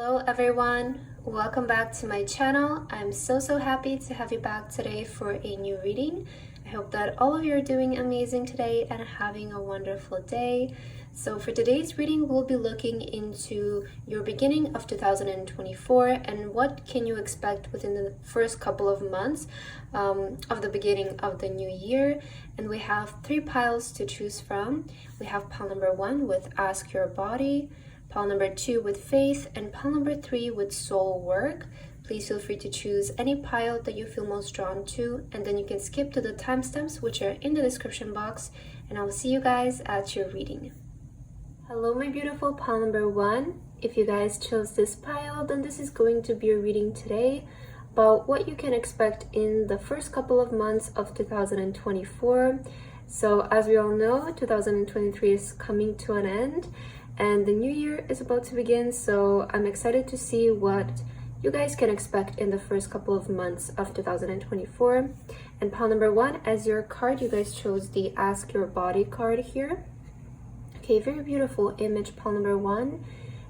Hello everyone, welcome back to my channel. I'm so happy to have you back today for a new reading. I hope that all of you are doing amazing today and having a wonderful day. So for today's reading, we'll be looking into your beginning of 2024 and what can you expect within the first couple of months of the beginning of the new year. And we have 3 piles to choose from. We have pile number 1 with Ask Your Body, pile number 2 with Faith, and pile number 3 with Soul Work. Please feel free to choose any pile that you feel most drawn to, and then you can skip to the timestamps which are in the description box, and I will see you guys at your reading. Hello my beautiful pile number 1. If you guys chose this pile, then this is going to be your reading today about what you can expect in the first couple of months of 2024. So as we all know, 2023 is coming to an end and the new year is about to begin, so I'm excited to see what you guys can expect in the first couple of months of 2024. And pile number 1, as your card, you guys chose the Ask Your Body card here. Okay, very beautiful image, pile number 1.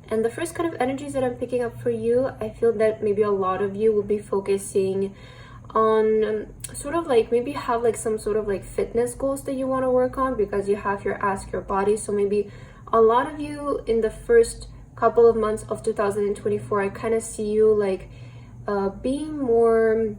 And the first kind of energies that I'm picking up for you, I feel that maybe a lot of you will be focusing on sort of like maybe have like some sort of like fitness goals that you want to work on because you have your Ask Your Body. So maybe a lot of you in the first couple of months of 2024, I kind of see you like being more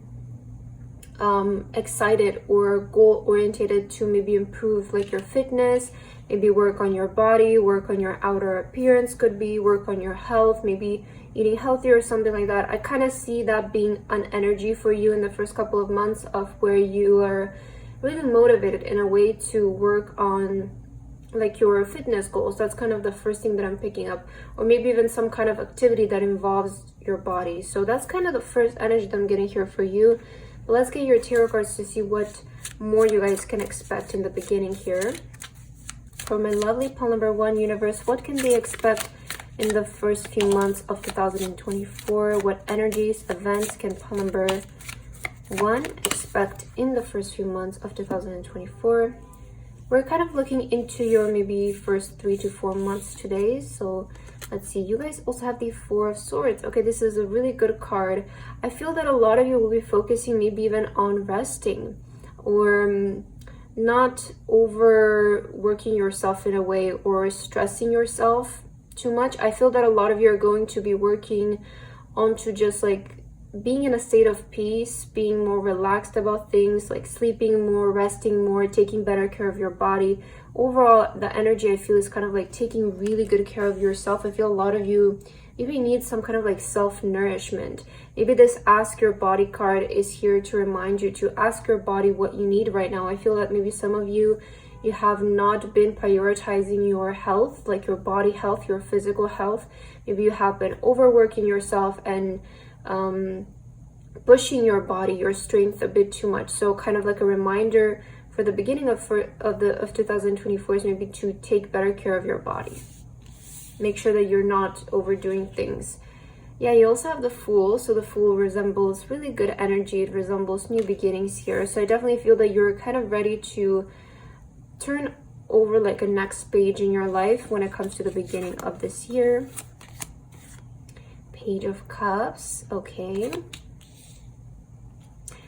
excited or goal oriented to maybe improve like your fitness, maybe work on your body, work on your outer appearance, could be work on your health, maybe eating healthier or something like that. I kind of see that being an energy for you in the first couple of months of where you are really motivated in a way to work on like your fitness goals. That's kind of the first thing that I'm picking up, or maybe even some kind of activity that involves your body. So that's kind of the first energy that I'm getting here for you. But let's get your tarot cards to see what more you guys can expect in the beginning here. For my lovely pile number 1, universe, what can they expect in the first few months of 2024? What energies, events can pile number 1 expect in the first few months of 2024? We're kind of looking into your maybe first 3 to 4 months today. So let's see, you guys also have the 4 of Swords. Okay, this is a really good card. I feel that a lot of you will be focusing maybe even on resting or not overworking yourself in a way or stressing yourself too much. I feel that a lot of you are going to be working onto just like being in a state of peace, being more relaxed about things, like sleeping more, resting more, taking better care of your body. Overall, the energy I feel is kind of like taking really good care of yourself. I feel a lot of you maybe need some kind of like self-nourishment. Maybe this Ask Your Body card is here to remind you to ask your body what you need right now. I feel that maybe some of you have not been prioritizing your health, like your body health, your physical health. Maybe you have been overworking yourself and pushing your body, your strength a bit too much. So kind of like a reminder for the beginning of 2024 is maybe to take better care of your body. Make sure that you're not overdoing things. Yeah, you also have the Fool. So the Fool resembles really good energy. It resembles new beginnings here. So I definitely feel that you're kind of ready to turn over like a next page in your life when it comes to the beginning of this year. Page of Cups. Okay.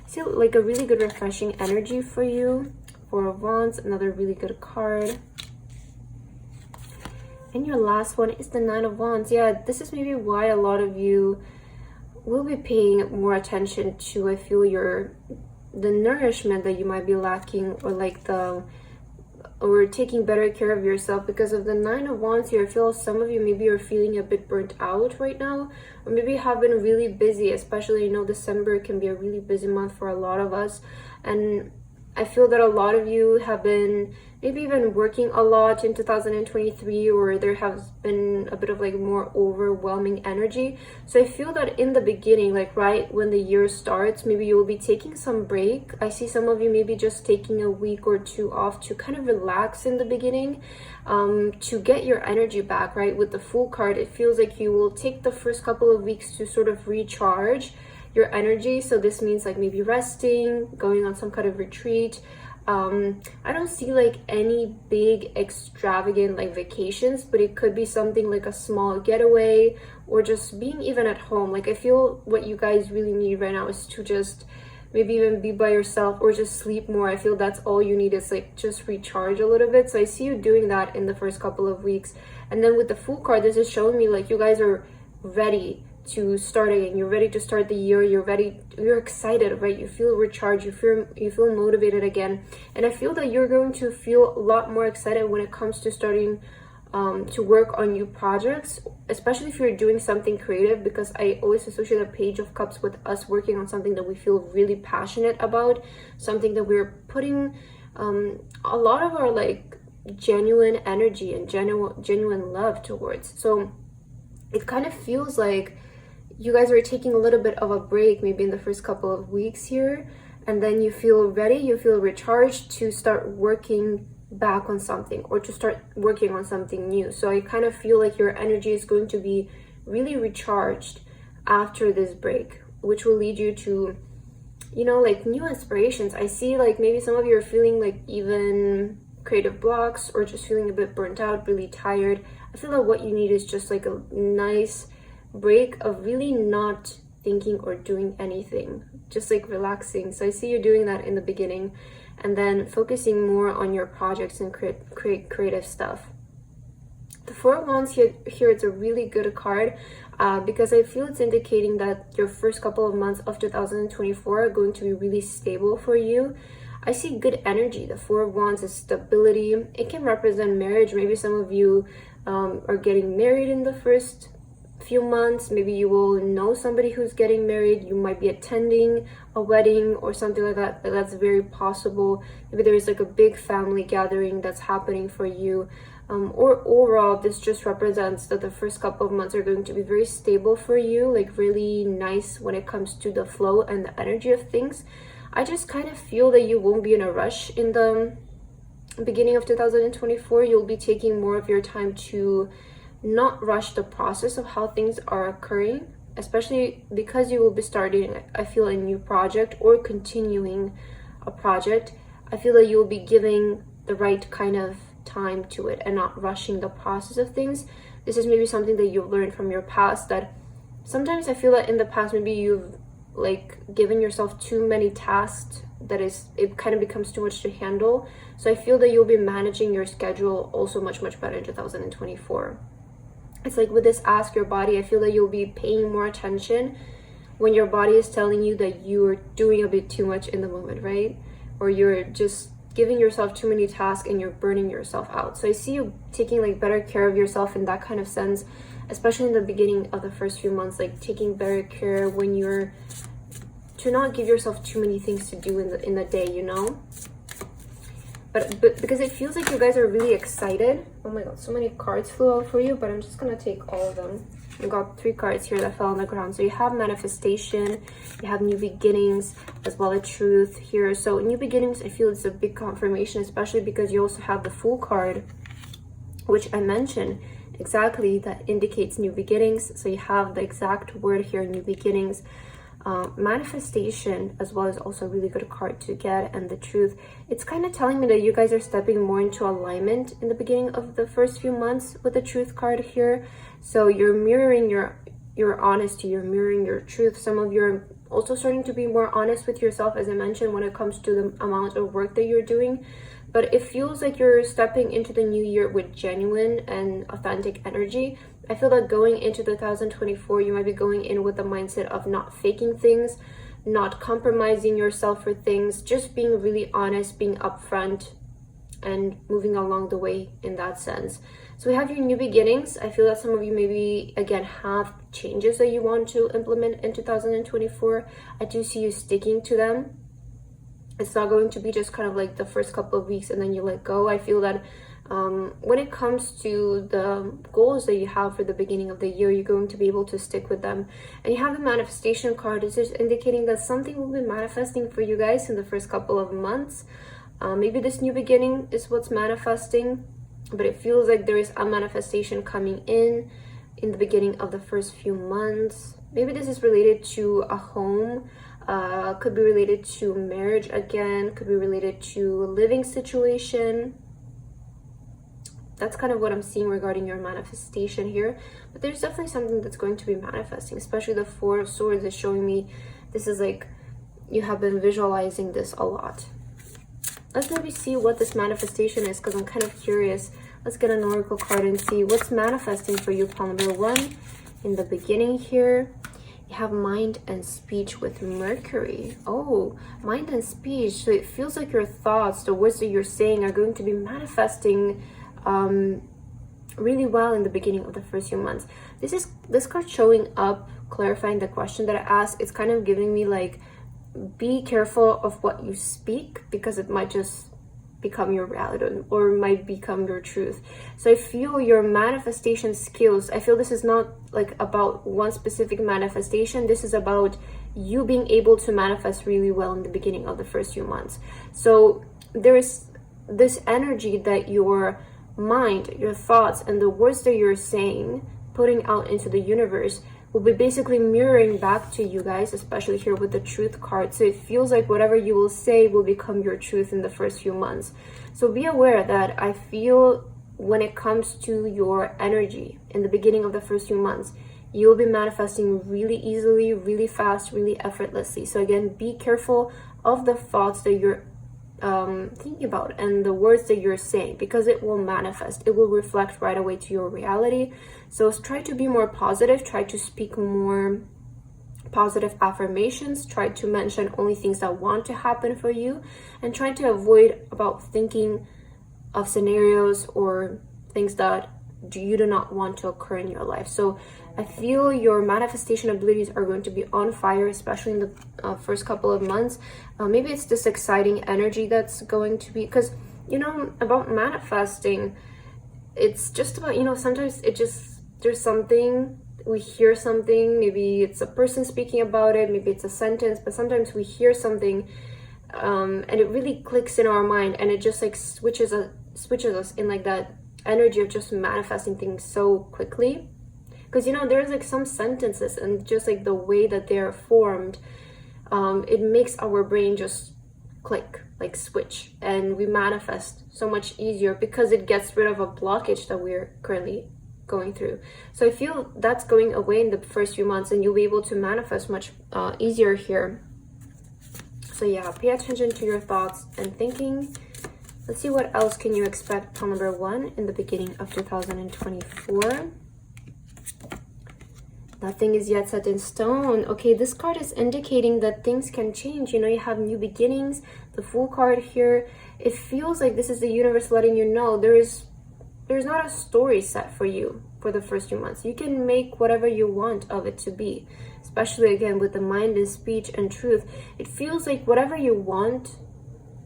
See like a really good refreshing energy for you. 4 of Wands, another really good card. And your last one is the 9 of Wands. Yeah, this is maybe why a lot of you will be paying more attention to, I feel, the nourishment that you might be lacking, or like or taking better care of yourself because of the 9 of Wands here. I feel some of you maybe are feeling a bit burnt out right now, or maybe have been really busy, especially, you know, December can be a really busy month for a lot of us. And I feel that a lot of you have been maybe even working a lot in 2023, or there has been a bit of like more overwhelming energy. So I feel that in the beginning, like right when the year starts, maybe you will be taking some break. I see some of you maybe just taking a week or 2 off to kind of relax in the beginning, to get your energy back, right? With the Fool card, it feels like you will take the first couple of weeks to sort of recharge your energy. So this means like maybe resting, going on some kind of retreat, I don't see like any big extravagant like vacations, but it could be something like a small getaway or just being even at home. Like I feel what you guys really need right now is to just maybe even be by yourself or just sleep more. I feel that's all you need, is like just recharge a little bit. So I see you doing that in the first couple of weeks. And then with the Fool card, this is showing me like you guys are ready to start again. You're ready to start the year. You're ready, you're excited, right? You feel recharged, you feel motivated again. And I feel that you're going to feel a lot more excited when it comes to starting to work on new projects, especially if you're doing something creative, because I always associate a Page of Cups with us working on something that we feel really passionate about, something that we're putting a lot of our like genuine energy and genuine love towards. So it kind of feels like you guys are taking a little bit of a break maybe in the first couple of weeks here, and then you feel ready, you feel recharged to start working back on something or to start working on something new. So I kind of feel like your energy is going to be really recharged after this break, which will lead you to, you know, like new inspirations. I see like maybe some of you are feeling like even creative blocks or just feeling a bit burnt out, really tired. I feel like what you need is just like a nice break of really not thinking or doing anything, just like relaxing. So I see you doing that in the beginning, and then focusing more on your projects and create creative stuff. The Four of Wands here it's a really good card because I feel it's indicating that your first couple of months of 2024 are going to be really stable for you. I see good energy. The Four of Wands is stability. It can represent marriage. Maybe some of you are getting married in the first few months. Maybe you will know somebody who's getting married. You might be attending a wedding or something like that, but that's very possible. Maybe there's like a big family gathering that's happening for you, or overall this just represents that the first couple of months are going to be very stable for you, like really nice when it comes to the flow and the energy of things. I just kind of feel that you won't be in a rush in the beginning of 2024. You'll be taking more of your time to not rush the process of how things are occurring, especially because you will be starting, I feel, a new project or continuing a project. I feel that you'll be giving the right kind of time to it and not rushing the process of things. This is maybe something that you've learned from your past, that sometimes I feel that in the past maybe you've like given yourself too many tasks, that is, it kind of becomes too much to handle. So I feel that you'll be managing your schedule also much better in 2024. It's like with this Ask Your Body, I feel that you'll be paying more attention when your body is telling you that you're doing a bit too much in the moment, right? Or you're just giving yourself too many tasks and you're burning yourself out. So I see you taking like better care of yourself in that kind of sense, especially in the beginning of the first few months, like taking better care when you're to not give yourself too many things to do in the day, you know? But because it feels like you guys are really excited. Oh my god, so many cards flew out for you, but I'm just gonna take all of them. I got 3 cards here that fell on the ground. So you have manifestation, you have new beginnings, as well as truth here. So new beginnings, I feel it's a big confirmation, especially because you also have the Fool card, which I mentioned exactly, that indicates new beginnings. So you have the exact word here, new beginnings. Manifestation as well is also a really good card to get, and the truth, it's kind of telling me that you guys are stepping more into alignment in the beginning of the first few months with the truth card here. So you're mirroring your honesty, you're mirroring your truth. Some of you are also starting to be more honest with yourself, as I mentioned, when it comes to the amount of work that you're doing. But it feels like you're stepping into the new year with genuine and authentic energy. I feel that going into 2024, you might be going in with the mindset of not faking things, not compromising yourself for things, just being really honest, being upfront, and moving along the way in that sense. So we have your new beginnings. I feel that some of you maybe, again, have changes that you want to implement in 2024. I do see you sticking to them. It's not going to be just kind of like the first couple of weeks and then you let go. I feel that when it comes to the goals that you have for the beginning of the year, you're going to be able to stick with them. And you have the manifestation card. It's just indicating that something will be manifesting for you guys in the first couple of months. Maybe this new beginning is what's manifesting, but it feels like there is a manifestation coming in the beginning of the first few months. Maybe this is related to a home, could be related to marriage again, could be related to a living situation. that's kind of what I'm seeing regarding your manifestation here. But there's definitely something that's going to be manifesting, especially the Four of Swords is showing me this is like you have been visualizing this a lot. Let's maybe see what this manifestation is, because I'm kind of curious. Let's get an oracle card and see what's manifesting for you, pile number one. In the beginning here, you have mind and speech with Mercury. Oh, mind and speech. So it feels like your thoughts, the words that you're saying, are going to be manifesting really well in the beginning of the first few months. This card showing up, clarifying the question that I asked. It's kind of giving me like, be careful of what you speak, because it might just become your reality or might become your truth. So I feel your manifestation skills, I feel this is not like about one specific manifestation. This is about you being able to manifest really well in the beginning of the first few months. So there is this energy that your mind, your thoughts, and the words that you're saying, putting out into the universe, will be basically mirroring back to you guys, especially here with the truth card. So it feels like whatever you will say will become your truth in the first few months. So be aware that I feel when it comes to your energy in the beginning of the first few months, you'll be manifesting really easily, really fast, really effortlessly. So again, be careful of the thoughts that you're thinking about and the words that you're saying, because it will manifest. It will reflect right away to your reality. So try to be more positive, try to speak more positive affirmations, try to mention only things that want to happen for you, and try to avoid about thinking of scenarios or things that you do not want to occur in your life. So I feel your manifestation abilities are going to be on fire, especially in the first couple of months. Maybe it's this exciting energy that's going to be, because you know about manifesting, it's just about, you know, sometimes it just, there's something, we hear something, maybe it's a person speaking about it, maybe it's a sentence, but sometimes we hear something and it really clicks in our mind, and it just like switches us in like that energy of just manifesting things so quickly. Because you know, there's like some sentences and just like the way that they're formed, it makes our brain just click, like switch, and we manifest so much easier because it gets rid of a blockage that we're currently going through. So I feel that's going away in the first few months, and you'll be able to manifest much easier here. So yeah, pay attention to your thoughts and thinking. Let's see what else can you expect from number one in the beginning of 2024. Nothing is yet set in stone. Okay, this card is indicating that things can change. You know, you have new beginnings. The Fool card here, it feels like this is the universe letting you know there's not a story set for you for the first few months. You can make whatever you want of it to be, especially again with the mind and speech and truth. It feels like whatever you want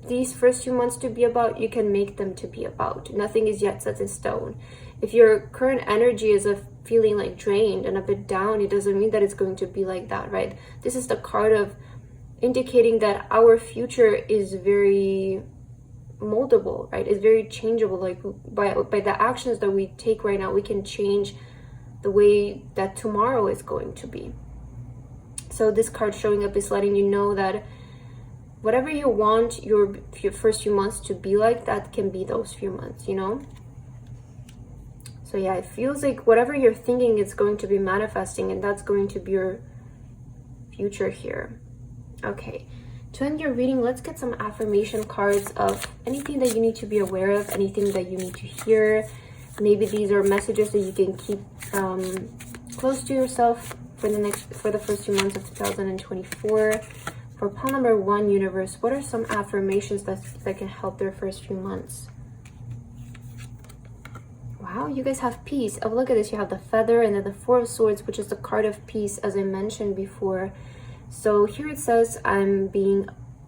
these first few months to be about, you can make them to be about. Nothing is yet set in stone. If your current energy is of feeling like drained and a bit down, it doesn't mean that it's going to be like that, right? This is the card of indicating that our future is very moldable, right? It's very changeable. Like by the actions that we take right now, we can change the way that tomorrow is going to be. So this card showing up is letting you know that whatever you want your first few months to be like, that can be those few months, you know? So yeah, it feels like whatever you're thinking is going to be manifesting, and that's going to be your future here. Okay, to end your reading, let's get some affirmation cards of anything that you need to be aware of, anything that you need to hear. Maybe these are messages that you can keep close to yourself for the first few months of 2024. For pile number one, universe, what are some affirmations that can help their first few months? Wow, you guys have peace. Oh, look at this. You have the feather and then the Four of Swords, which is the card of peace, as I mentioned before. So here it says, I'm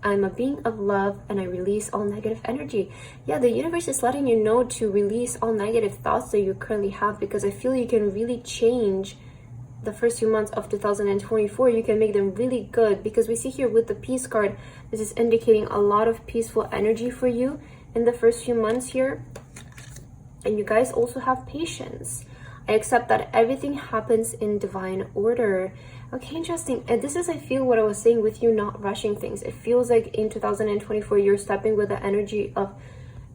a being of love, and I release all negative energy. Yeah, the universe is letting you know to release all negative thoughts that you currently have, because I feel you can really change the first few months of 2024. You can make them really good, because we see here with the peace card, this is indicating a lot of peaceful energy for you in the first few months here. And you guys also have patience. I accept that everything happens in divine order. Okay, interesting. And this is, I feel, what I was saying with you not rushing things. It feels like in 2024 you're stepping with the energy of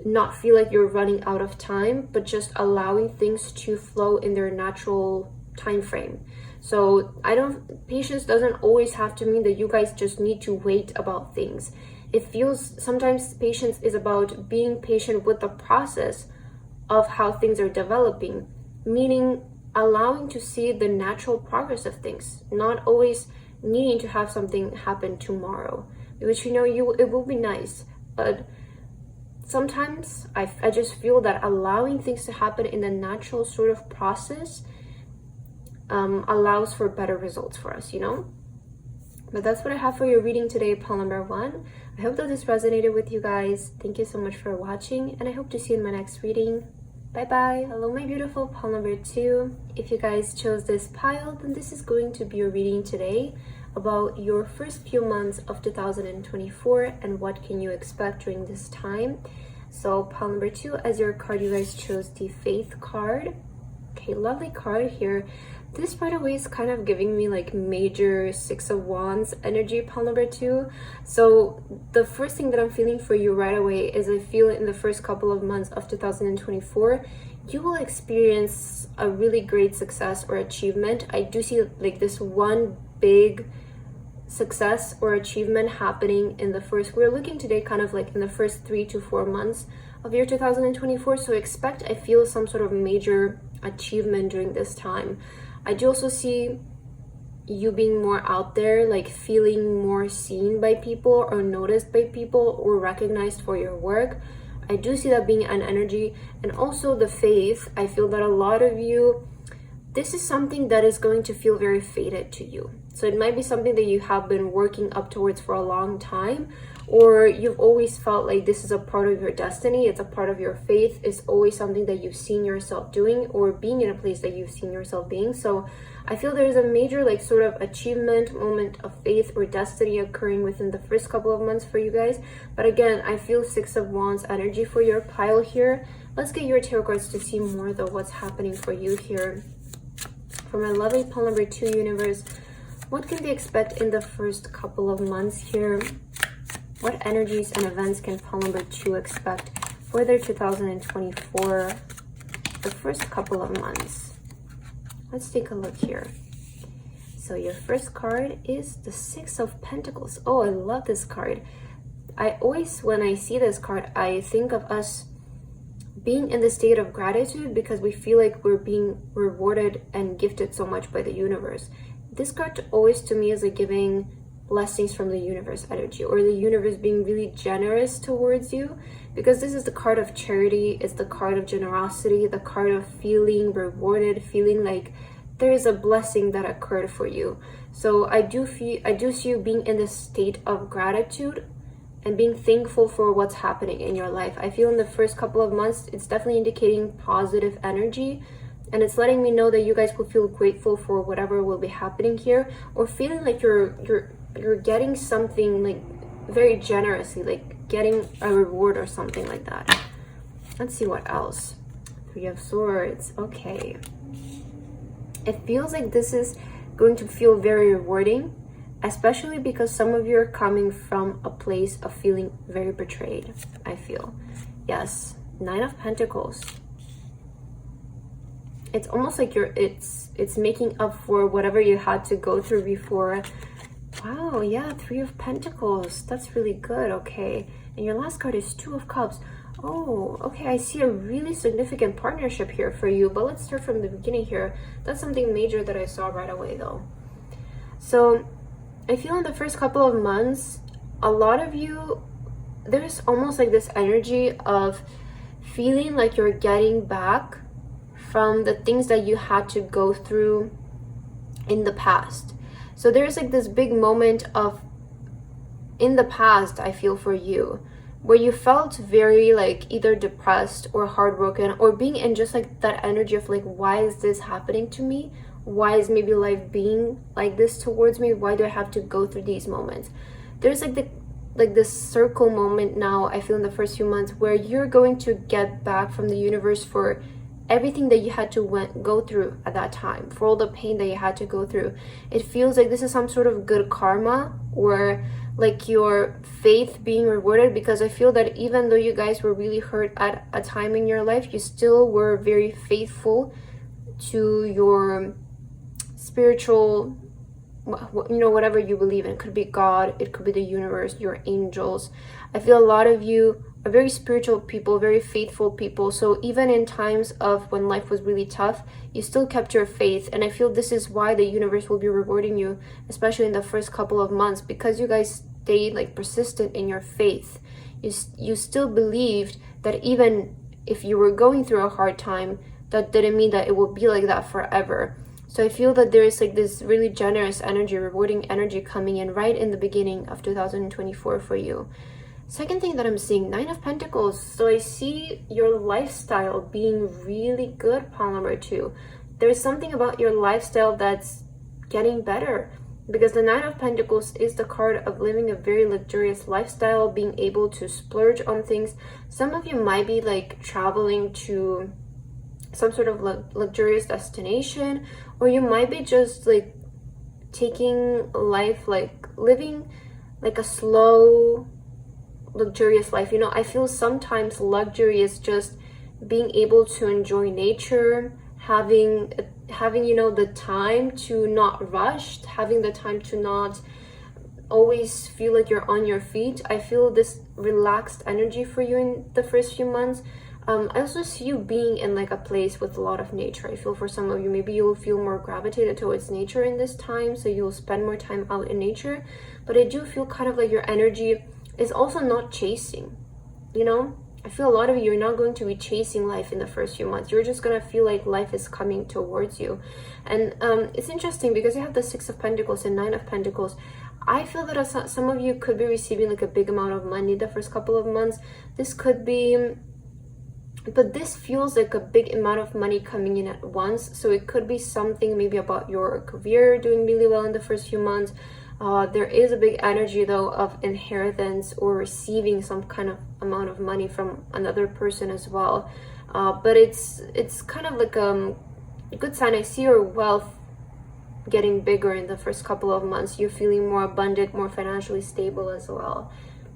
not feel like you're running out of time, but just allowing things to flow in their natural time frame. So patience doesn't always have to mean that you guys just need to wait about things. It feels sometimes patience is about being patient with the process of how things are developing, meaning allowing to see the natural progress of things, not always needing to have something happen tomorrow, which it will be nice, but sometimes I just feel that allowing things to happen in the natural sort of process allows for better results for us, But that's what I have for your reading today, pile number 1. I hope that this resonated with you guys. Thank you so much for watching, and I hope to see you in my next reading. Bye bye. Hello, my beautiful pile number 2. If you guys chose this pile, then this is going to be your reading today about your first few months of 2024 and what can you expect during this time. So pile number 2, as your card, you guys chose the Faith card. Okay, lovely card here. This, by the way, is kind of giving me like major 6 of Wands energy, pile number 2. So the first thing that I'm feeling for you right away is I feel in the first couple of months of 2024, you will experience a really great success or achievement. I do see like this one big success or achievement happening in the first, we're looking today kind of like in the first 3 to 4 months of year 2024. So I feel some sort of major achievement during this time. I do also see you being more out there, like feeling more seen by people or noticed by people or recognized for your work. I do see that being an energy. And also the Faith, I feel that a lot of you, this is something that is going to feel very fated to you. So it might be something that you have been working up towards for a long time, or you've always felt like this is a part of your destiny, it's a part of your faith, it's always something that you've seen yourself doing or being in a place that you've seen yourself being. So I feel there's a major like sort of achievement, moment of faith or destiny occurring within the first couple of months for you guys. But again, I feel 6 of Wands energy for your pile here. Let's get your tarot cards to see more though what's happening for you here. For my lovely pile number 2 universe, what can they expect in the first couple of months here? What energies and events can pile number 2 expect for their 2024, the first couple of months? Let's take a look here. So your first card is the 6 of Pentacles. Oh, I love this card. I always, when I see this card, I think of us being in the state of gratitude because we feel like we're being rewarded and gifted so much by the universe. This card always to me is like giving blessings from the universe energy, or the universe being really generous towards you, because this is the card of charity, it's the card of generosity, the card of feeling rewarded, feeling like there is a blessing that occurred for you. So I do see you being in this state of gratitude and being thankful for what's happening in your life. I feel in the first couple of months it's definitely indicating positive energy, and it's letting me know that you guys will feel grateful for whatever will be happening here, or feeling like you're getting something like very generously, like getting a reward or something like that. Let's see what else. 3 of Swords. Okay. It feels like this is going to feel very rewarding, especially because some of you are coming from a place of feeling very betrayed, I feel. Yes, 9 of Pentacles. It's almost like it's making up for whatever you had to go through before. Wow, yeah, 3 of Pentacles. That's really good, okay. And your last card is 2 of Cups. Oh, okay, I see a really significant partnership here for you, but let's start from the beginning here. That's something major that I saw right away, though. So, I feel in the first couple of months, a lot of you, there's almost like this energy of feeling like you're getting back from the things that you had to go through in the past. So there's like this big moment of in the past, I feel for you, where you felt very like either depressed or heartbroken, or being in just like that energy of like, why is this happening to me? Why is maybe life being like this towards me? Why do I have to go through these moments? There's like this circle moment now, I feel in the first few months, where you're going to get back from the universe for everything that you had to go through at that time, for all the pain that you had to go through. It feels like this is some sort of good karma, or like your faith being rewarded, because I feel that even though you guys were really hurt at a time in your life, you still were very faithful to your spiritual, you know, whatever you believe in. It could be God, it could be the universe, your angels. I feel a lot of you are very spiritual people, very faithful people. So even in times of when life was really tough, you still kept your faith. And I feel this is why the universe will be rewarding you, especially in the first couple of months, because you guys stayed like persistent in your faith. You still believed that even if you were going through a hard time, that didn't mean that it will be like that forever. So I feel that there is like this really generous energy, rewarding energy coming in right in the beginning of 2024 for you. Second thing that I'm seeing, 9 of Pentacles. So I see your lifestyle being really good, pile number 2. There's something about your lifestyle that's getting better, because the 9 of Pentacles is the card of living a very luxurious lifestyle, being able to splurge on things. Some of you might be like traveling to some sort of luxurious destination, or you might be just like taking life, like living like a slow, luxurious life. You know, I feel sometimes luxury is just being able to enjoy nature, having you know, the time to not rush, having the time to not always feel like you're on your feet. I feel this relaxed energy for you in the first few months. I also see you being in like a place with a lot of nature. I feel for some of you, maybe you'll feel more gravitated towards nature in this time, so you'll spend more time out in nature. But I do feel kind of like your energy is also not chasing, you know? I feel a lot of you, you're not going to be chasing life in the first few months. You're just going to feel like life is coming towards you. And it's interesting because you have the 6 of Pentacles and 9 of Pentacles. I feel that some of you could be receiving like a big amount of money the first couple of months. This could be, but this feels like a big amount of money coming in at once. So it could be something maybe about your career doing really well in the first few months. There is a big energy though of inheritance or receiving some kind of amount of money from another person as well. But it's kind of like a good sign. I see your wealth getting bigger in the first couple of months. You're feeling more abundant, more financially stable as well.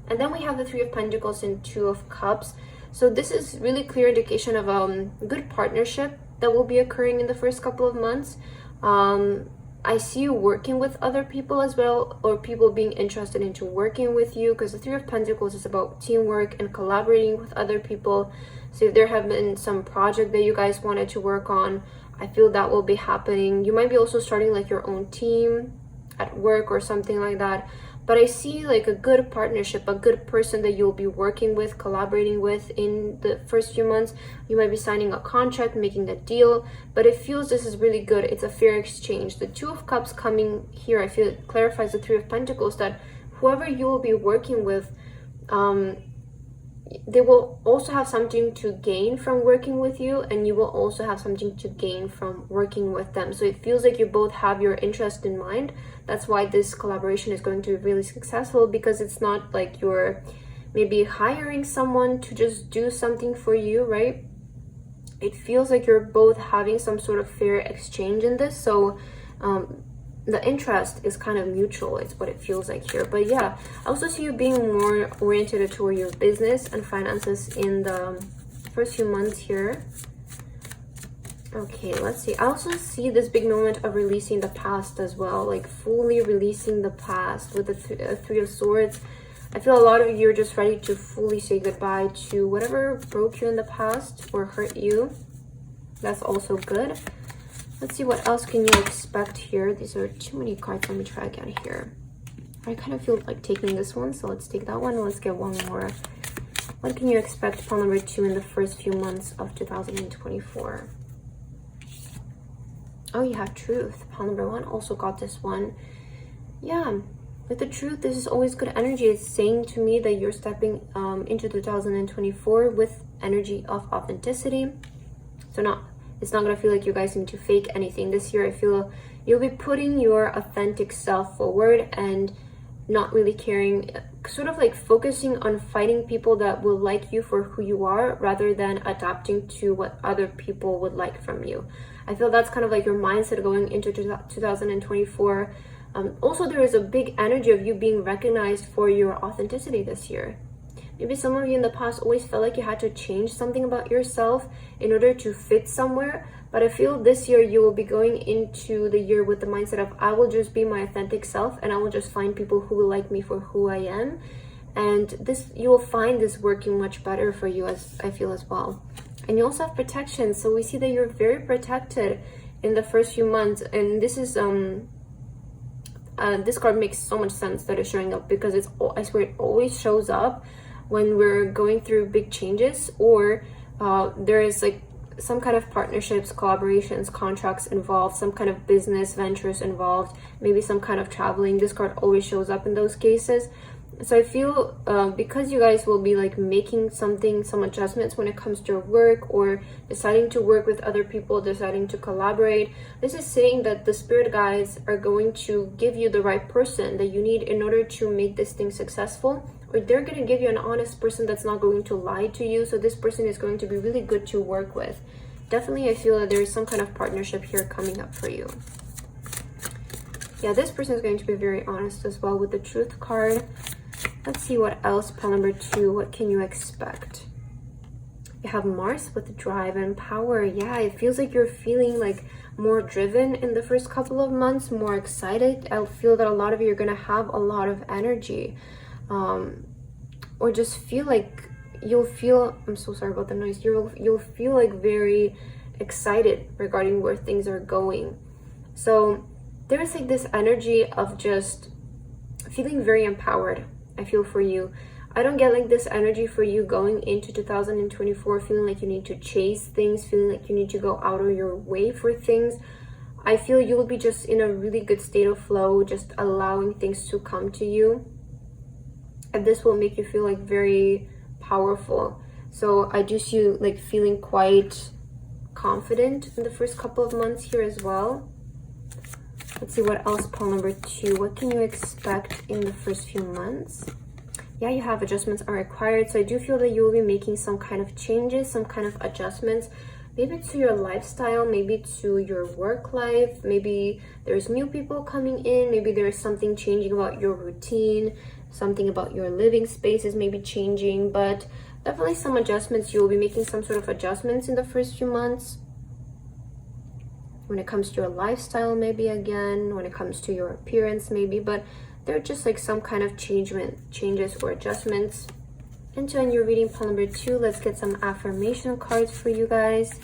And then we have the 3 of Pentacles and 2 of Cups. So this is really clear indication of a good partnership that will be occurring in the first couple of months. I see you working with other people as well, or people being interested into working with you, because the 3 of Pentacles is about teamwork and collaborating with other people. So if there have been some project that you guys wanted to work on, I feel that will be happening. You might be also starting like your own team at work or something like that. But I see like a good partnership, a good person that you'll be working with, collaborating with in the first few months. You might be signing a contract, making a deal, but it feels this is really good. It's a fair exchange. The 2 of Cups coming here, I feel it clarifies the 3 of Pentacles, that whoever you will be working with, they will also have something to gain from working with you, and you will also have something to gain from working with them. So it feels like you both have your interest in mind. That's why this collaboration is going to be really successful, because it's not like you're maybe hiring someone to just do something for you, right? It feels like you're both having some sort of fair exchange in this. So the interest is kind of mutual. It's what it feels like here. But yeah, I also see you being more oriented toward your business and finances in the first few months here. Okay, let's see. I also see this big moment of releasing the past as well, like fully releasing the past with the 3 of Swords. I feel a lot of you are just ready to fully say goodbye to whatever broke you in the past or hurt you. That's also good. Let's see, what else can you expect here? These are too many cards. Let me try again here. I kind of feel like taking this one, so let's take that one and let's get one more. What can you expect, pile number 2, in the first few months of 2024? Oh, you have Truth. Pile number 1 also got this one. Yeah, with the Truth, this is always good energy. It's saying to me that you're stepping into 2024 with energy of authenticity. So it's not going to feel like you guys need to fake anything this year. I feel you'll be putting your authentic self forward and not really caring, sort of like focusing on finding people that will like you for who you are rather than adapting to what other people would like from you. I feel that's kind of like your mindset going into 2024. Also, there is a big energy of you being recognized for your authenticity this year. Maybe some of you in the past always felt like you had to change something about yourself in order to fit somewhere. But I feel this year you will be going into the year with the mindset of, I will just be my authentic self and I will just find people who will like me for who I am. And this, you will find this working much better for you, as I feel as well. And you also have protection. So we see that you're very protected in the first few months. And this is, this card makes so much sense that it's showing up, because it's, I swear, it always shows up when we're going through big changes, or there is like some kind of partnerships, collaborations, contracts involved, some kind of business ventures involved, maybe some kind of traveling. This card always shows up in those cases. So I feel because you guys will be like making some adjustments when it comes to your work, or deciding to work with other people, deciding to collaborate, this is saying that the spirit guides are going to give you the right person that you need in order to make this thing successful, or they're going to give you an honest person that's not going to lie to you. So this person is going to be really good to work with. Definitely, I feel that there is some kind of partnership here coming up for you. Yeah, this person is going to be very honest as well with the Truth card. Let's see what else. Pile number 2, what can you expect? You have Mars with drive and power. Yeah, it feels like you're feeling like more driven in the first couple of months, more excited. I feel that a lot of you are going to have a lot of energy. Or just feel like you'll feel, I'm so sorry about the noise, you'll feel like very excited regarding where things are going. So there's like this energy of just feeling very empowered, I feel, for you. I don't get like this energy for you going into 2024 feeling like you need to chase things, feeling like you need to go out of your way for things. I feel you will be just in a really good state of flow, just allowing things to come to you. And this will make you feel like very powerful. So I do see you like feeling quite confident in the first couple of months here as well. Let's see what else. Pile number 2, what can you expect in the first few months? Yeah, you have adjustments are required. So I do feel that you will be making some kind of changes, some kind of adjustments, maybe to your lifestyle, maybe to your work life. Maybe there's new people coming in, maybe there's something changing about your routine, something about your living spaces maybe changing, but definitely some adjustments. You will be making some sort of adjustments in the first few months when it comes to your lifestyle, maybe again, when it comes to your appearance maybe, but they're just like some kind of changes or adjustments. And to end your reading, pile number 2, let's get some affirmation cards for you guys.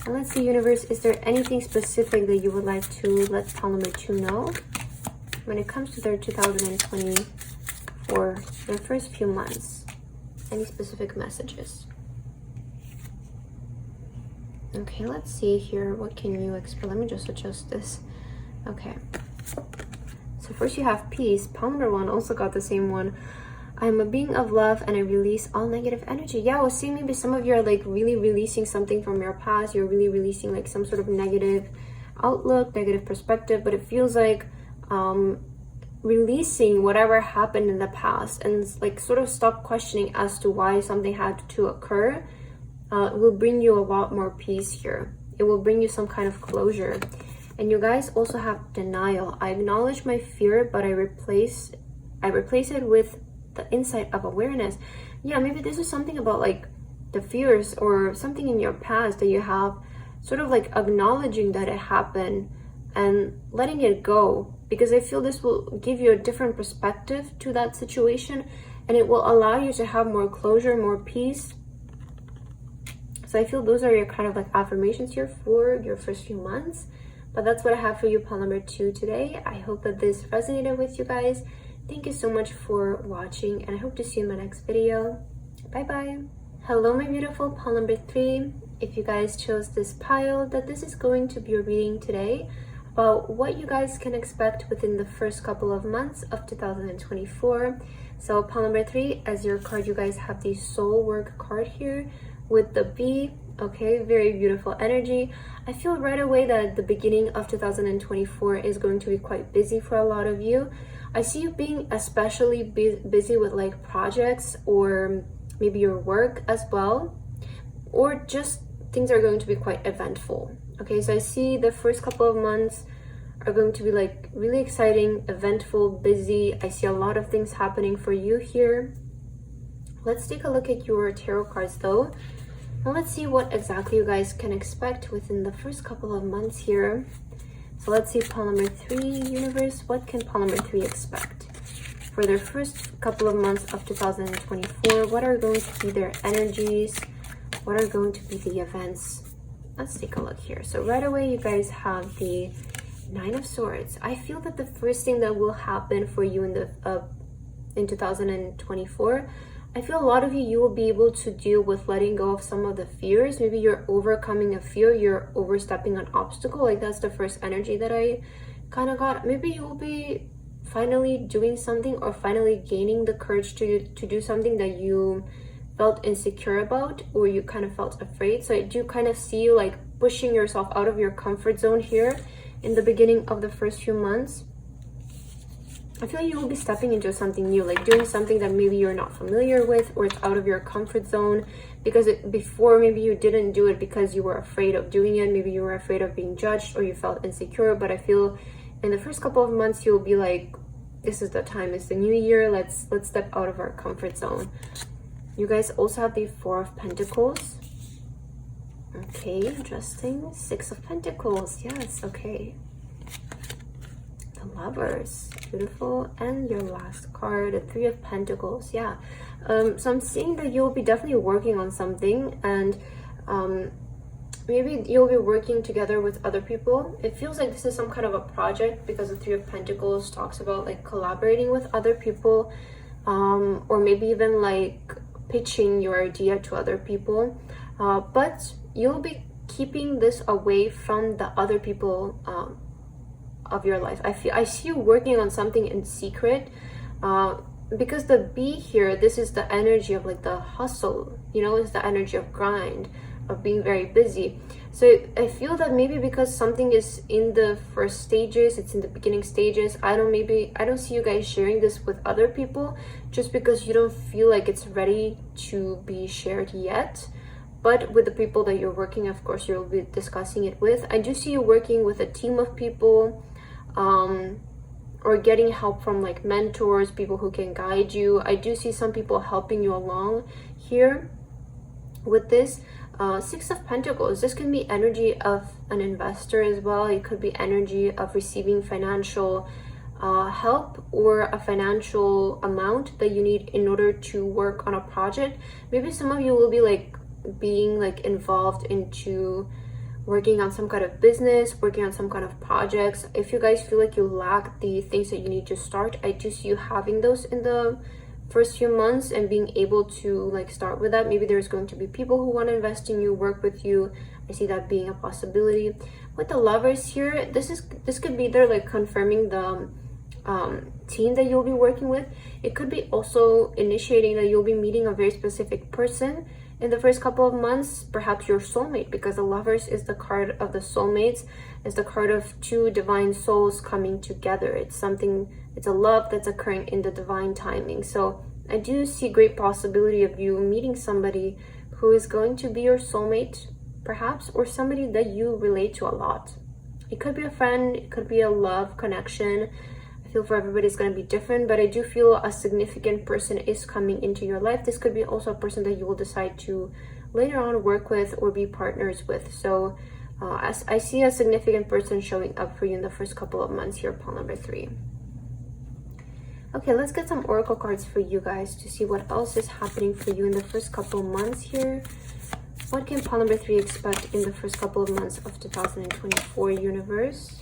And let's see, universe, is there anything specific that you would like to let pile number 2 know when it comes to their 2020 for the first few months? Any specific messages? Okay, let's see here. What can you expect? Let me just adjust this. Okay. So first you have peace. Pile number 1 also got the same one. I'm a being of love and I release all negative energy. Yeah, I was seeing maybe some of you are like really releasing something from your past. You're really releasing like some sort of negative outlook, negative perspective, but it feels like releasing whatever happened in the past and like sort of stop questioning as to why something had to occur. Will bring you a lot more peace here. It will bring you some kind of closure. And you guys also have denial. I acknowledge my fear, but I replace it with the insight of awareness. Yeah, maybe this is something about like the fears or something in your past that you have, sort of like acknowledging that it happened and letting it go, because I feel this will give you a different perspective to that situation and it will allow you to have more closure, more peace. So I feel those are your kind of like affirmations here for your first few months. But that's what I have for you, pile number 2 today. I hope that this resonated with you guys. Thank you so much for watching and I hope to see you in my next video. Bye bye. Hello my beautiful pile number 3. If you guys chose this pile, that this is going to be a reading today about what you guys can expect within the first couple of months of 2024. So pile number 3, as your card, you guys have the soul work card here with the bee, Okay, very beautiful energy. I feel right away that the beginning of 2024 is going to be quite busy for a lot of you. I see you being especially busy with like projects or maybe your work as well, or just things are going to be quite eventful. Okay, so I see the first couple of months are going to be like really exciting, eventful, busy. I see a lot of things happening for you here. Let's take a look at your tarot cards though. And let's see what exactly you guys can expect within the first couple of months here. So let's see, pile number 3, universe, what can pile number 3 expect for their first couple of months of 2024? What are going to be their energies? What are going to be the events? Let's take a look here. So right away, you guys have the 9 of Swords. I feel that the first thing that will happen for you in 2024, I feel a lot of you will be able to deal with letting go of some of the fears. Maybe you're overcoming a fear, you're overstepping an obstacle. Like that's the first energy that I kind of got. Maybe you will be finally doing something or finally gaining the courage to do something that you felt insecure about or you kind of felt afraid. So I do kind of see you like pushing yourself out of your comfort zone here in the beginning of the first few months. I feel you will be stepping into something new, like doing something that maybe you're not familiar with or it's out of your comfort zone, because before maybe you didn't do it because you were afraid of doing it. Maybe you were afraid of being judged or you felt insecure. But I feel in the first couple of months you'll be like, this is the time, it's the new year, let's step out of our comfort zone. You guys also have the 4 of Pentacles. Okay, interesting. 6 of Pentacles, yes, okay. The Lovers, beautiful. And your last card, the 3 of Pentacles. Yeah, so I'm seeing that you'll be definitely working on something, and maybe you'll be working together with other people. It feels like this is some kind of a project because the 3 of Pentacles talks about like collaborating with other people, or maybe even like pitching your idea to other people, but you'll be keeping this away from the other people of your life. I see you working on something in secret, because the B here, this is the energy of like the hustle, you know, it's the energy of grind, of being very busy. So I feel that maybe because something is in the first stages, it's in the beginning stages, I don't see you guys sharing this with other people just because you don't feel like it's ready to be shared yet. But with the people that you're working, of course, you'll be discussing it with. I do see you working with a team of people, or getting help from like mentors, people who can guide you. I do see some people helping you along here with this. 6 of Pentacles, this can be energy of an investor as well. It could be energy of receiving financial help or a financial amount that you need in order to work on a project. Maybe some of you will be like being like involved into working on some kind of business, working on some kind of projects. If you guys feel like you lack the things that you need to start, I do see you having those in the first few months and being able to like start with that. Maybe there's going to be people who want to invest in you, work with you. I see that being a possibility. With the Lovers here, this could be either like confirming the team that you'll be working with. It could be also initiating that you'll be meeting a very specific person in the first couple of months, perhaps your soulmate, because the Lovers is the card of the soulmates. It's the card of 2 divine souls coming together. It's a love that's occurring in the divine timing. So I do see great possibility of you meeting somebody who is going to be your soulmate, perhaps, or somebody that you relate to a lot. It could be a friend, it could be a love connection. I feel for everybody it's going to be different, but I do feel a significant person is coming into your life. This could be also a person that you will decide to later on work with or be partners with. So as I see a significant person showing up for you in the first couple of months here, pile number 3. Okay, let's get some oracle cards for you guys to see what else is happening for you in the first couple of months here. What can pile number 3 expect in the first couple of months of 2024, universe?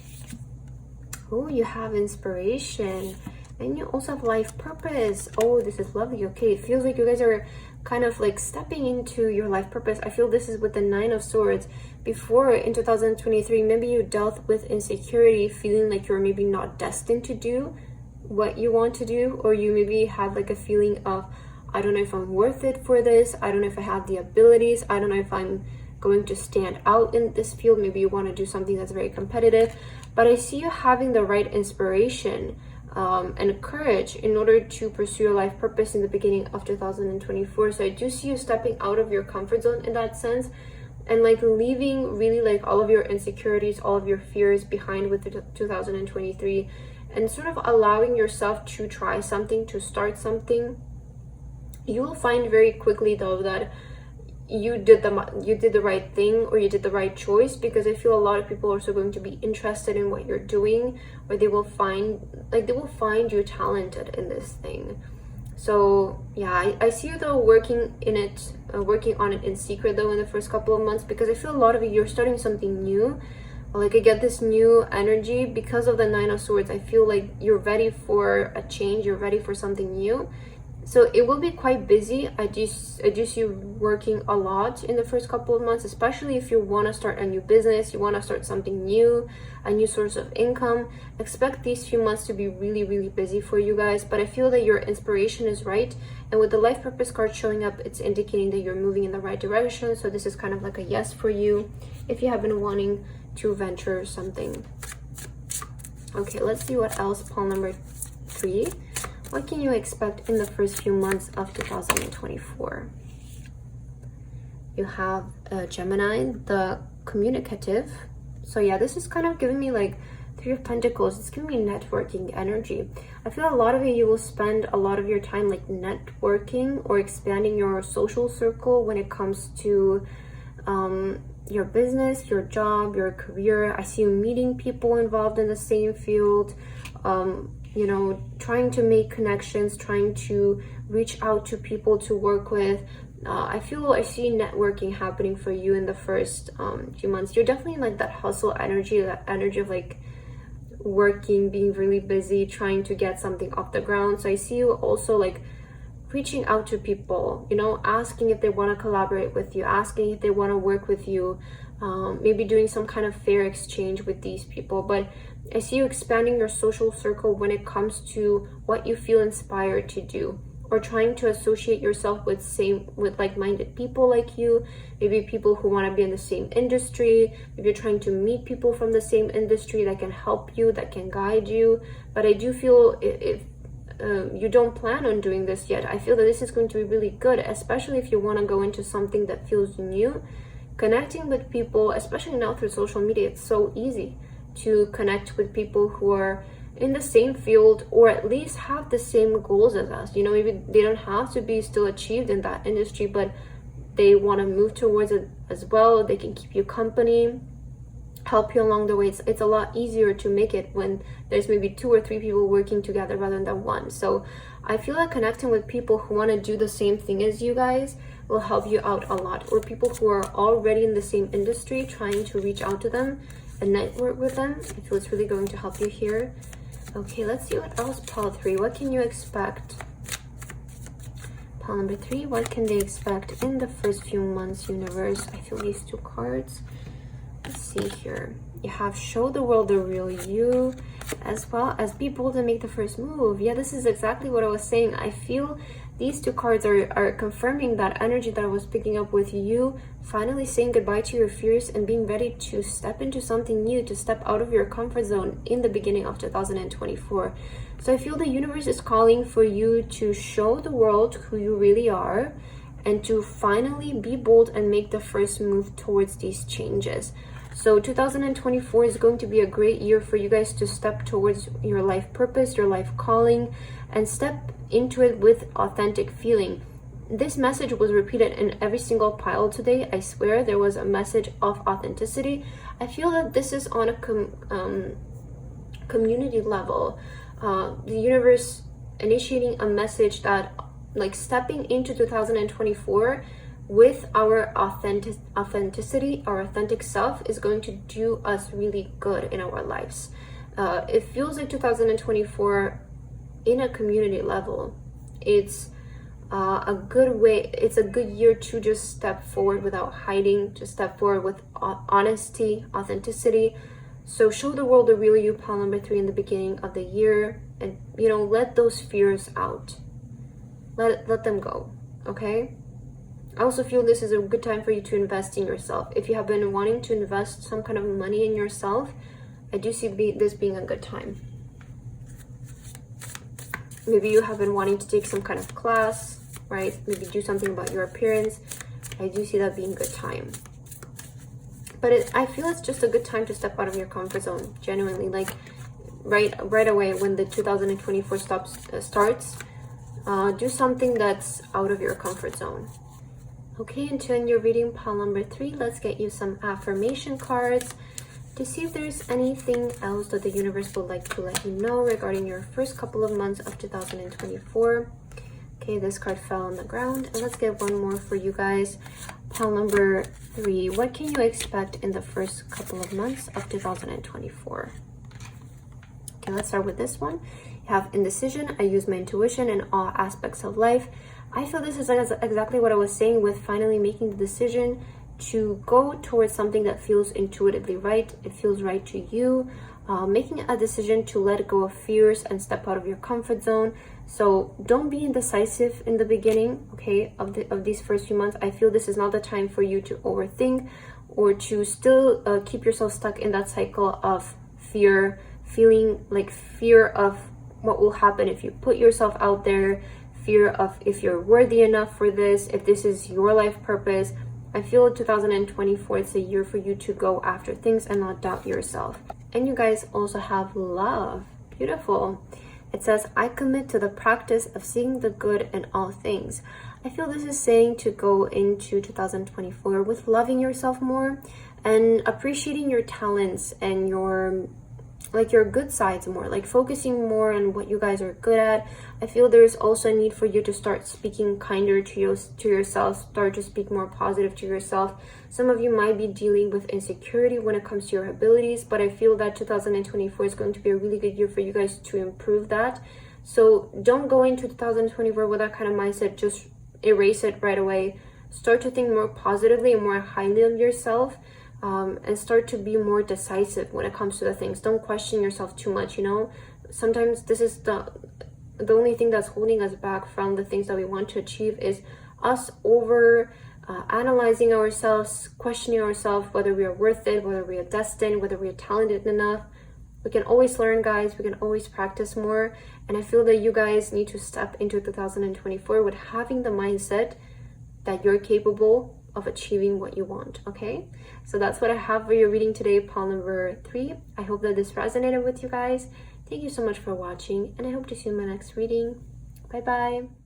Oh, you have inspiration, and you also have life purpose. Oh, this is lovely. Okay, it feels like you guys are kind of like stepping into your life purpose. I feel this is with the 9 of Swords. Before, in 2023, maybe you dealt with insecurity, feeling like you're maybe not destined to do what you want to do, or you maybe have like a feeling of, I don't know if I'm worth it for this, I don't know if I have the abilities, I don't know if I'm going to stand out in this field. Maybe you want to do something that's very competitive, but I see you having the right inspiration and courage in order to pursue your life purpose in the beginning of 2024. So I do see you stepping out of your comfort zone in that sense, and like leaving really like all of your insecurities, all of your fears behind with 2023, and sort of allowing yourself to try something, to start something. You will find very quickly though that you did the right thing, or you did the right choice, because I feel a lot of people are also going to be interested in what you're doing, or they will find you talented in this thing. So yeah, I see you though working on it in secret though in the first couple of months, because I feel a lot of you're starting something new. Like I get this new energy because of the Nine of Swords. I feel like you're ready for a change, you're ready for something new. So it will be quite busy. I do see you working a lot in the first couple of months, especially if you want to start a new business, you want to start something new, a new source of income. Expect these few months to be really, really busy for you guys, but I feel that your inspiration is right. And with the life purpose card showing up, it's indicating that you're moving in the right direction. So this is kind of like a yes for you if you have been wanting to venture something. Okay, let's see what else. Pile number 3. What can you expect in the first few months of 2024? You have Gemini, the communicative. So yeah, this is kind of giving me like 3 of Pentacles. It's giving me networking energy. I feel a lot of you will spend a lot of your time like networking or expanding your social circle when it comes to your business, your job, your career. I see you meeting people involved in the same field. You know, trying to make connections, trying to reach out to people to work with. I see networking happening for you in the first few months. You're definitely like that hustle energy, that energy of like working, being really busy, trying to get something off the ground. So I see you also like reaching out to people, you know, asking if they want to collaborate with you, asking if they want to work with you, maybe doing some kind of fair exchange with these people. But I see you expanding your social circle when it comes to what you feel inspired to do, or trying to associate yourself with like-minded people like you, maybe people who want to be in the same industry. If you're trying to meet people from the same industry that can help you, that can guide you. But I do feel if you don't plan on doing this yet, I feel that this is going to be really good, especially if you want to go into something that feels new. Connecting with people, especially now through social media, it's so easy to connect with people who are in the same field, or at least have the same goals as us. You know, maybe they don't have to be still achieved in that industry, but they want to move towards it as well. They can keep you company, help you along the way. It's a lot easier to make it when there's maybe 2 or 3 people working together rather than one. So I feel like connecting with people who want to do the same thing as you guys will help you out a lot, or people who are already in the same industry, trying to reach out to them and network with them. I feel it's really going to help you here. Okay, let's see what else. Pile 3, what can you expect? Pile number 3, what can they expect in the first few months, universe? I feel these 2 cards. Let's see here. You have show the world the real you, as well as be bold and make the first move. Yeah, this is exactly what I was saying. I feel these 2 cards are confirming that energy that I was picking up with you, finally saying goodbye to your fears and being ready to step into something new, to step out of your comfort zone in the beginning of 2024. So I feel the universe is calling for you to show the world who you really are, and to finally be bold and make the first move towards these changes. So 2024 is going to be a great year for you guys to step towards your life purpose, your life calling, and step into it with authentic feeling. This message was repeated in every single pile today. I swear there was a message of authenticity. I feel that this is on a community level. The universe initiating a message that like stepping into 2024 with our authenticity, our authentic self, is going to do us really good in our lives. It feels like 2024 in a community level, it's a good way, it's a good year to just step forward without hiding, to step forward with honesty, authenticity. So show the world the real you, pile number 3, in the beginning of the year, and you know, let those fears out. Let them go, okay? I also feel this is a good time for you to invest in yourself. If you have been wanting to invest some kind of money in yourself, I do see this being a good time. Maybe you have been wanting to take some kind of class, right? Maybe do something about your appearance. I do see that being a good time. But I feel it's just a good time to step out of your comfort zone, genuinely. Like right away when the 2024 starts, do something that's out of your comfort zone. Okay, and to end your reading, pile number 3, let's get you some affirmation cards to see if there's anything else that the universe would like to let you know regarding your first couple of months of 2024. Okay, this card fell on the ground, and let's get one more for you guys. Pile number 3, what can you expect in the first couple of months of 2024? Okay, let's start with this one. You have indecision. I use my intuition in all aspects of life. I feel this is exactly what I was saying with finally making the decision to go towards something that feels intuitively right. It feels right to you. Making a decision to let go of fears and step out of your comfort zone. So don't be indecisive in the beginning, okay, of these first few months. I feel this is not the time for you to overthink or to still keep yourself stuck in that cycle of fear, feeling like fear of what will happen if you put yourself out there, fear of if you're worthy enough for this, if this is your life purpose. I feel 2024 is a year for you to go after things and not doubt yourself. And you guys also have love. Beautiful. It says, I commit to the practice of seeing the good in all things. I feel this is saying to go into 2024 with loving yourself more and appreciating your talents and your good sides more, like focusing more on what you guys are good at. I feel there's also a need for you to start speaking kinder to yourself, start to speak more positive to yourself. Some of you might be dealing with insecurity when it comes to your abilities, but I feel that 2024 is going to be a really good year for you guys to improve that. So don't go into 2024 with that kind of mindset, just erase it right away. Start to think more positively and more highly of yourself. And start to be more decisive when it comes to the things. Don't question yourself too much, you know. Sometimes this is the only thing that's holding us back from the things that we want to achieve, is us over analyzing ourselves, questioning ourselves whether we are worth it, whether we are destined, whether we are talented enough. We can always learn, guys. We can always practice more. And I feel that you guys need to step into 2024 with having the mindset that you're capable of achieving what you want. Okay, so that's what I have for your reading today, pile number 3. I hope that this resonated with you guys. Thank you so much for watching, and I hope to see you in my next reading. Bye bye.